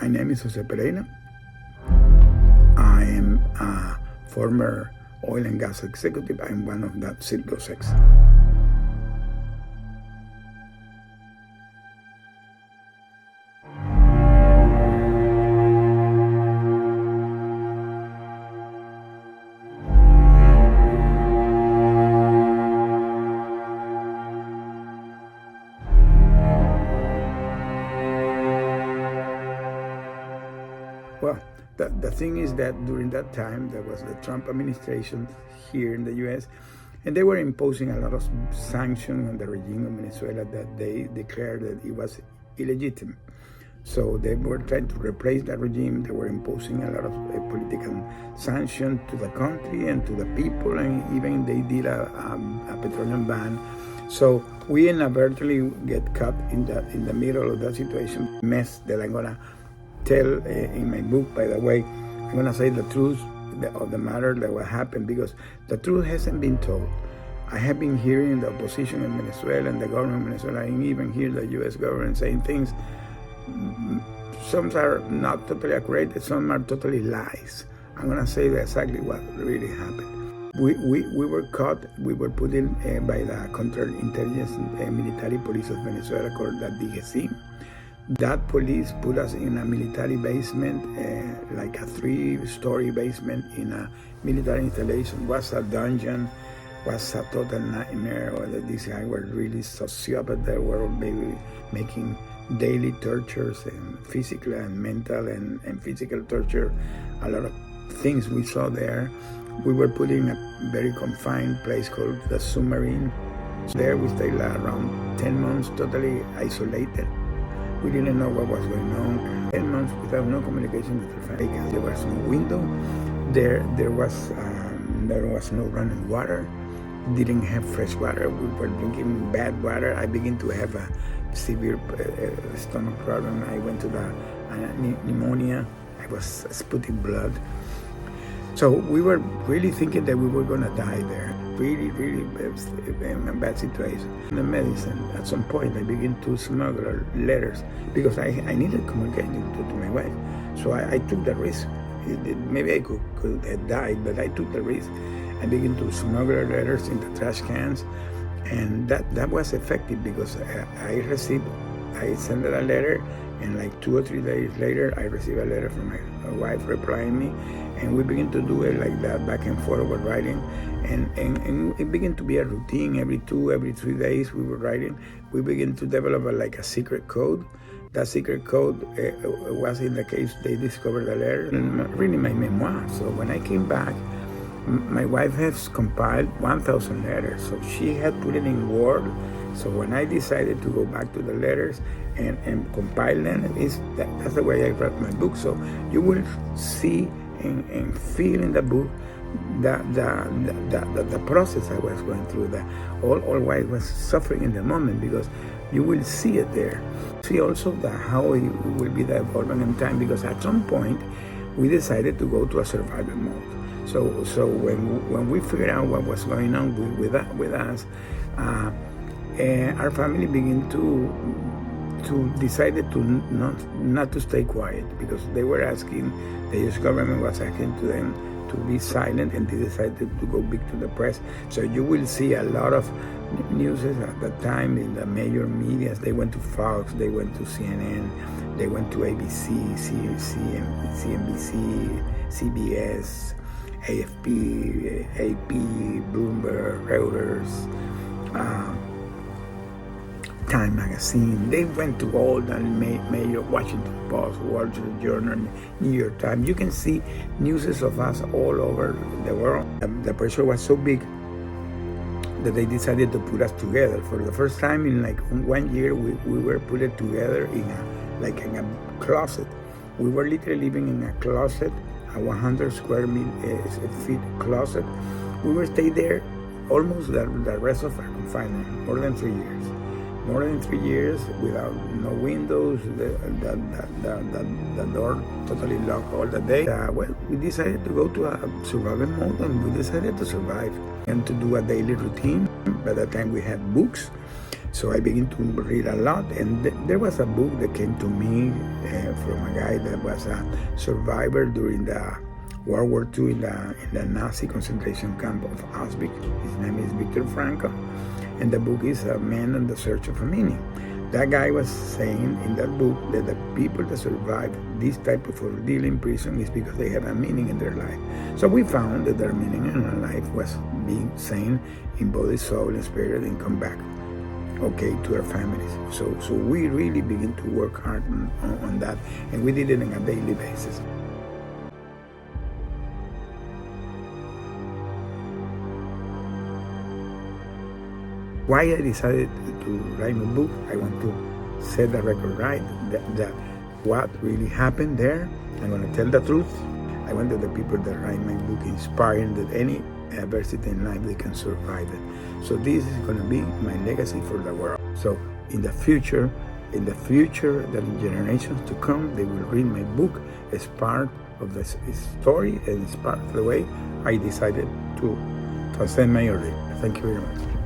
name is Jose Pereira. I am a former oil and gas executive. I'm one of that Circle 6. Well, the thing is that during that time, there was the Trump administration here in the U.S., and they were imposing a lot of sanctions on the regime of Venezuela that they declared that it was illegitimate. So they were trying to replace that regime. They were imposing a lot of political sanctions to the country and to the people, and even they did a petroleum ban. So we inadvertently get caught in the middle of that situation, mess that I'm gonna tell in my book. By the way, I'm gonna say the truth of the matter that what happened, because the truth hasn't been told. I have been hearing the opposition in Venezuela and the government of Venezuela, and even hear the U.S. government saying things. Some are not totally accurate, some are totally lies. I'm gonna say exactly what really happened. We were caught, we were put in by the counterintelligence military police of Venezuela called the DGC. That police put us in a military basement, like a 3-story basement in a military installation. Was a dungeon, was a total nightmare. These guys were really sociopaths. They were maybe making daily tortures, and physical and mental and physical torture. A lot of things we saw there. We were put in a very confined place called the submarine. There we stayed around 10 months, totally isolated. We didn't know what was going on. 10 months without no communication with the family. There was no window. There was no running water. Didn't have fresh water. We were drinking bad water. I began to have a severe stomach problem. I went to the pneumonia. I was spitting blood. So we were really thinking that we were gonna die there. Really in a bad situation. The medicine, at some point I began to smuggle letters because I needed communication to my wife. So I took the risk. Maybe I could have died, but I took the risk. I began to smuggle letters in the trash cans, and that was effective because I sent a letter, and like 2 or 3 days later, I received a letter from my wife replying me, and we began to do it like that, back and forth with writing, and it began to be a routine. Every 3 days we were writing. We began to develop a secret code. That secret code was in the case they discovered the letter, really my memoir. So when I came back, my wife has compiled 1,000 letters, so she had put it in Word. So when I decided to go back to the letters and compile them, that's the way I wrote my book. So you will see and feel in the book the process I was going through, all what I was suffering in the moment, because you will see it there. See also how it will be the evolving in time, because at some point we decided to go to a survival mode. So when we figured out what was going on with us, our family began to decided to not to stay quiet, because they were asking, the U.S. government was asking to them to be silent, and they decided to go big to the press. So you will see a lot of news at the time in the major media. They went to Fox, they went to CNN, they went to ABC, CNBC, CBS, AFP, AP, Bloomberg, Reuters, Time Magazine. They went to all the major Washington Post, Wall Street Journal, New York Times. You can see news of us all over the world. The pressure was so big that they decided to put us together. For the first time in like 1 year, we were put together in a closet. We were literally living in a closet, a 100 square feet closet. We were staying there almost the rest of our confinement, more than 3 years. More than 3 years without no windows, the door totally locked all the day. Well, we decided to go to a survival mode, and we decided to survive and to do a daily routine. By that time we had books. So I began to read a lot, and there was a book that came to me from a guy that was a survivor during the World War II in the Nazi concentration camp of Auschwitz. His name is Viktor Frankl, and the book is A Man on the Search of a Meaning. That guy was saying in that book that the people that survive this type of ordeal in prison is because they have a meaning in their life. So we found that their meaning in their life was being sane in body, soul, and spirit, and come back okay to their families. So we really begin to work hard on that, and we did it on a daily basis. Why I decided to write a book, I want to set the record right, that what really happened there, I'm going to tell the truth. I want that the people that write my book inspiring that any adversity in life, they can survive it. So this is going to be my legacy for the world. So in the future, that in generations to come, they will read my book as part of the story and as part of the way I decided to transcend my ordeal. Thank you very much.